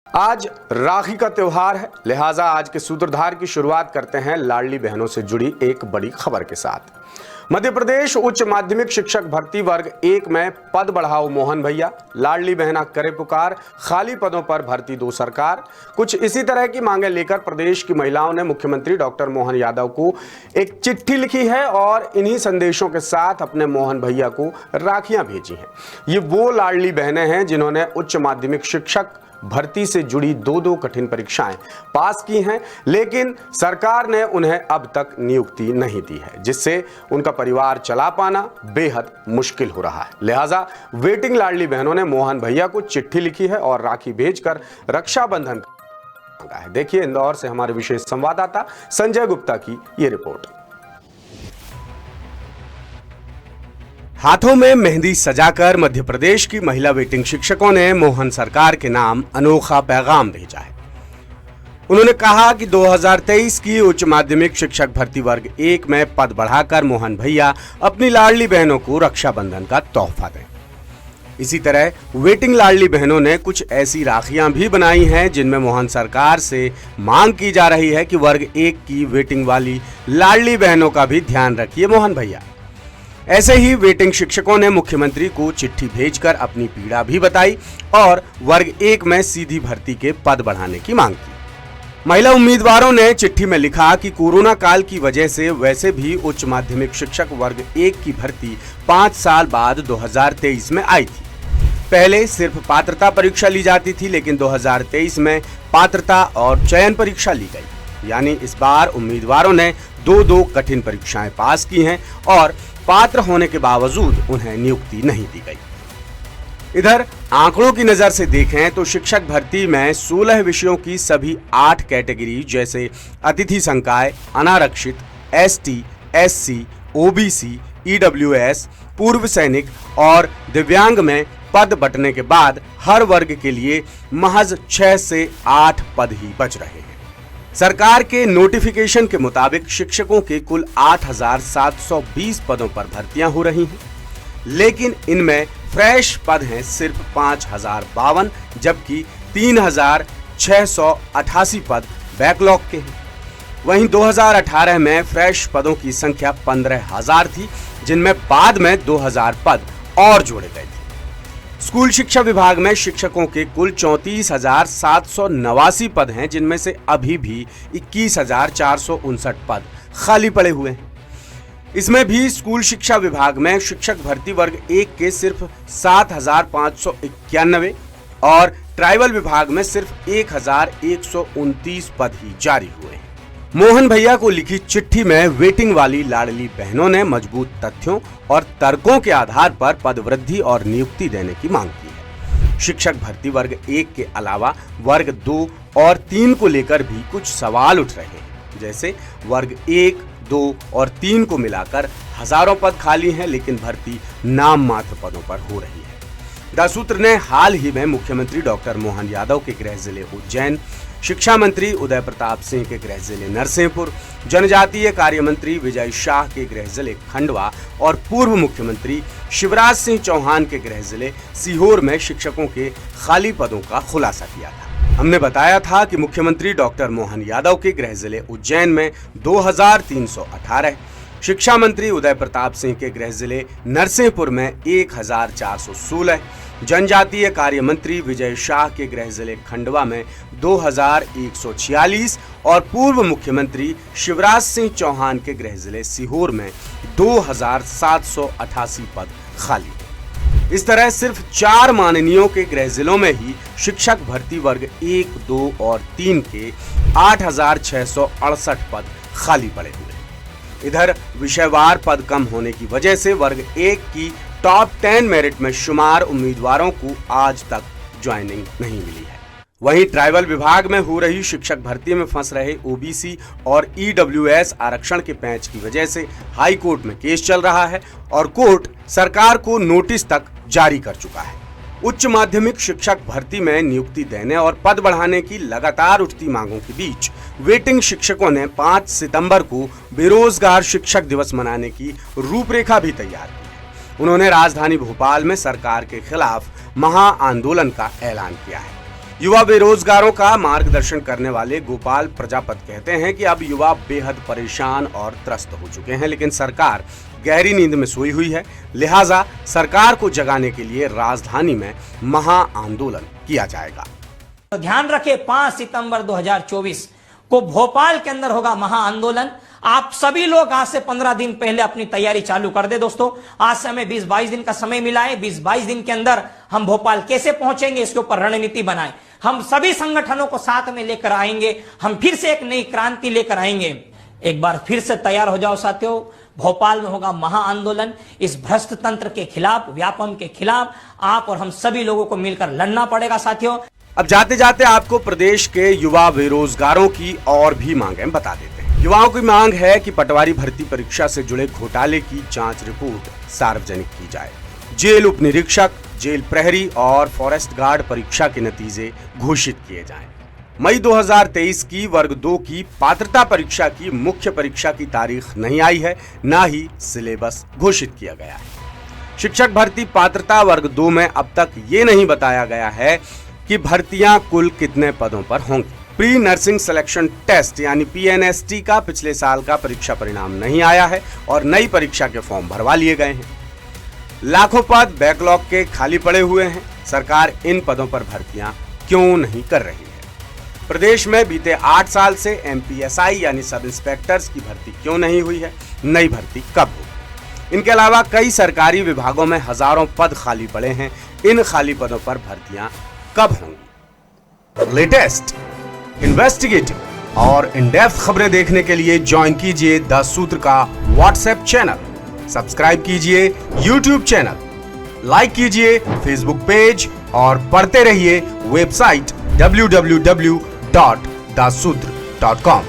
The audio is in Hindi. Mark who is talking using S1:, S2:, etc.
S1: आज राखी का त्योहार है, लिहाजा आज के सूत्रधार की शुरुआत करते हैं लाडली बहनों से जुड़ी एक बड़ी खबर के साथ। मध्य प्रदेश उच्च माध्यमिक शिक्षक भर्ती वर्ग 1 में पद बढ़ाओ मोहन भैया, लाडली बहना करे पुकार, खाली पदों पर भर्ती दो सरकार। कुछ इसी तरह की मांगे लेकर प्रदेश की महिलाओं ने मुख्यमंत्री डॉक्टर मोहन यादव को एक चिट्ठी लिखी है और इन्हीं संदेशों के साथ अपने मोहन भैया को राखियां भेजी हैं। ये वो लाडली बहनें हैं जिन्होंने उच्च माध्यमिक शिक्षक भर्ती से जुड़ी दो कठिन परीक्षाएं पास की हैं, लेकिन सरकार ने उन्हें अब तक नियुक्ति नहीं दी है, जिससे उनका परिवार चला पाना बेहद मुश्किल हो रहा है। लिहाजा वेटिंग लाडली बहनों ने मोहन भैया को चिट्ठी लिखी है और राखी भेजकर रक्षाबंधन मांगा है। देखिए इंदौर से हमारे विशेष संवाददाता संजय गुप्ता की ये रिपोर्ट। हाथों में मेहंदी सजाकर मध्य प्रदेश की महिला वेटिंग शिक्षकों ने मोहन सरकार के नाम अनोखा पैगाम भेजा है। उन्होंने कहा कि 2023 की उच्च माध्यमिक शिक्षक भर्ती वर्ग 1 में पद बढ़ाकर मोहन भैया अपनी लाडली बहनों को रक्षाबंधन का तोहफा दें। इसी तरह वेटिंग लाडली बहनों ने कुछ ऐसी राखियां भी बनाई हैं जिनमें मोहन सरकार से मांग की जा रही है कि वर्ग 1 की वेटिंग वाली लाडली बहनों का भी ध्यान रखिए मोहन भैया। ऐसे ही वेटिंग शिक्षकों ने मुख्यमंत्री को चिट्ठी भेजकर अपनी पीड़ा भी बताई और वर्ग 1 में सीधी भर्ती के पद बढ़ाने की मांग की। महिला उम्मीदवारों ने चिट्ठी में लिखा कि कोरोना काल की वजह से वैसे भी उच्च माध्यमिक शिक्षक वर्ग 1 की भर्ती 5 साल बाद 2023 में आई थी। पहले सिर्फ पात्रता परीक्षा ली जाती थी, लेकिन 2023 में पात्रता और चयन परीक्षा ली गई। यानी इस बार उम्मीदवारों ने दो कठिन परीक्षाएं पास की हैं और पात्र होने के बावजूद उन्हें नियुक्ति नहीं दी गई। इधर आंकड़ों की नजर से देखें तो शिक्षक भर्ती में 16 विषयों की सभी 8 कैटेगरी जैसे अतिथि संकाय, अनारक्षित, एसटी, एससी, ओबीसी, ईडब्ल्यूएस, पूर्व सैनिक और दिव्यांग में पद बंटने के बाद हर वर्ग के लिए महज 6 से 8 पद ही बच रहे हैं। सरकार के नोटिफिकेशन के मुताबिक शिक्षकों के कुल 8,720 पदों पर भर्तियां हो रही हैं, लेकिन इनमें फ्रेश पद हैं सिर्फ 5,052, जबकि 3,688 पद बैकलॉग के हैं। वहीं 2018 में फ्रेश पदों की संख्या 15,000 थी, जिनमें बाद में 2,000 पद और जोड़े गए थे। स्कूल शिक्षा विभाग में शिक्षकों के कुल 34,789 पद हैं, जिनमें से अभी भी 21,459 पद खाली पड़े हुए हैं। इसमें भी स्कूल शिक्षा विभाग में शिक्षक भर्ती वर्ग 1 के सिर्फ 7,591 और ट्राइबल विभाग में सिर्फ 1,129 पद ही जारी हुए हैं। मोहन भैया को लिखी चिट्ठी में वेटिंग वाली लाडली बहनों ने मजबूत तथ्यों और तर्कों के आधार पर पदवृद्धि और नियुक्ति देने की मांग की है। शिक्षक भर्ती वर्ग 1 के अलावा वर्ग 2 और 3 को लेकर भी कुछ सवाल उठ रहे हैं, जैसे वर्ग 1, 2 और 3 को मिलाकर हजारों पद खाली हैं, लेकिन भर्ती नाम मात्र पदों पर हो रही है। द सूत्र ने हाल ही में मुख्यमंत्री डॉक्टर मोहन यादव के गृह जिले उज्जैन, शिक्षा मंत्री उदय प्रताप सिंह के गृह जिले नरसिंहपुर, जनजातीय कार्य मंत्री विजय शाह के गृह जिले खंडवा और पूर्व मुख्यमंत्री शिवराज सिंह चौहान के गृह जिले सीहोर में शिक्षकों के खाली पदों का खुलासा किया था। हमने बताया था कि मुख्यमंत्री डॉक्टर मोहन यादव के गृह जिले उज्जैन में 2,318, शिक्षा मंत्री उदय प्रताप सिंह के गृह जिले नरसिंहपुर में 1,416, जनजातीय कार्य मंत्री विजय शाह के गृह जिले खंडवा में 2,146 और पूर्व मुख्यमंत्री शिवराज सिंह चौहान के गृह जिले सीहोर में 2,788 पद खाली हैं। इस तरह सिर्फ 4 माननीयों के गृह जिलों में ही शिक्षक भर्ती वर्ग 1, 2 और 3 के 8,668 पद खाली पड़े हुए हैं। इधर विषयवार पद कम होने की वजह से वर्ग 1 की टॉप 10 मेरिट में शुमार उम्मीदवारों को आज तक ज्वाइनिंग नहीं मिली है। वहीं ट्राइबल विभाग में हो रही शिक्षक भर्ती में फंस रहे ओबीसी और ईडब्ल्यूएस आरक्षण के पैंच की वजह से हाई कोर्ट में केस चल रहा है और कोर्ट सरकार को नोटिस तक जारी कर चुका है। उच्च माध्यमिक शिक्षक भर्ती में नियुक्ति देने और पद बढ़ाने की लगातार उठती मांगों के बीच वेटिंग शिक्षकों ने 5 सितंबर को बेरोजगार शिक्षक दिवस मनाने की रूपरेखा भी तैयार की। उन्होंने राजधानी भोपाल में सरकार के खिलाफ महा आंदोलन का ऐलान किया है। युवा बेरोजगारों का मार्गदर्शन करने वाले गोपाल प्रजापति कहते हैं कि अब युवा बेहद परेशान और त्रस्त हो चुके हैं, लेकिन सरकार गहरी नींद में सोई हुई है। लिहाजा सरकार को जगाने के लिए राजधानी में महा आंदोलन किया जाएगा।
S2: तो ध्यान रखें, 5 सितंबर 2024 को भोपाल के अंदर होगा महा आंदोलन। आप सभी लोग आज से 15 दिन पहले अपनी तैयारी चालू कर दे। दोस्तों, आज से हमें 20-22 दिन का समय मिला है। 20-22 दिन के अंदर हम भोपाल कैसे पहुंचेंगे, इसके ऊपर रणनीति बनाएं। हम सभी संगठनों को साथ में लेकर आएंगे। हम फिर से एक नई क्रांति लेकर आएंगे। एक बार फिर से तैयार हो जाओ साथियों, भोपाल में होगा महा आंदोलन। इस भ्रष्ट तंत्र के खिलाफ, व्यापम के खिलाफ आप और हम सभी लोगों को मिलकर लड़ना पड़ेगा साथियों।
S1: अब जाते जाते आपको प्रदेश के युवा बेरोजगारों की और भी मांगें बता देते हैं। युवाओं की मांग है कि पटवारी भर्ती परीक्षा से जुड़े घोटाले की जांच रिपोर्ट सार्वजनिक की जाए। जेल उप निरीक्षक, जेल प्रहरी और फॉरेस्ट गार्ड परीक्षा के नतीजे घोषित किए जाएं। मई 2023 की वर्ग 2 की पात्रता परीक्षा की मुख्य परीक्षा की तारीख नहीं आई है, ना ही सिलेबस घोषित किया गया है। शिक्षक भर्ती पात्रता वर्ग 2 में अब तक ये नहीं बताया गया है कि भर्तियां कुल कितने पदों पर होंगी। प्री नर्सिंग सिलेक्शन टेस्ट यानी PNST का पिछले साल का परीक्षा परिणाम नहीं आया है और नई परीक्षा के फॉर्म भरवा लिए गए हैं। लाखों पद बैकलॉग के खाली पड़े हुए हैं। सरकार इन पदों पर भर्तियां क्यों नहीं कर रही है? प्रदेश में बीते 8 साल से MPSI यानी सब इंस्पेक्टर्स की भर्ती क्यों नहीं हुई है? नई भर्ती कब होगी? इनके अलावा कई सरकारी विभागों में हजारों पद खाली पड़े हैं। इन खाली पदों पर भर्तियां कब होंगी? लेटेस्ट, इन्वेस्टिगेटिव और इन डेप्थ खबरें देखने के लिए ज्वाइन कीजिए द सूत्र का व्हाट्सएप चैनल, सब्सक्राइब कीजिए YouTube चैनल, लाइक कीजिए Facebook पेज और पढ़ते रहिए वेबसाइट www.dasudr.com।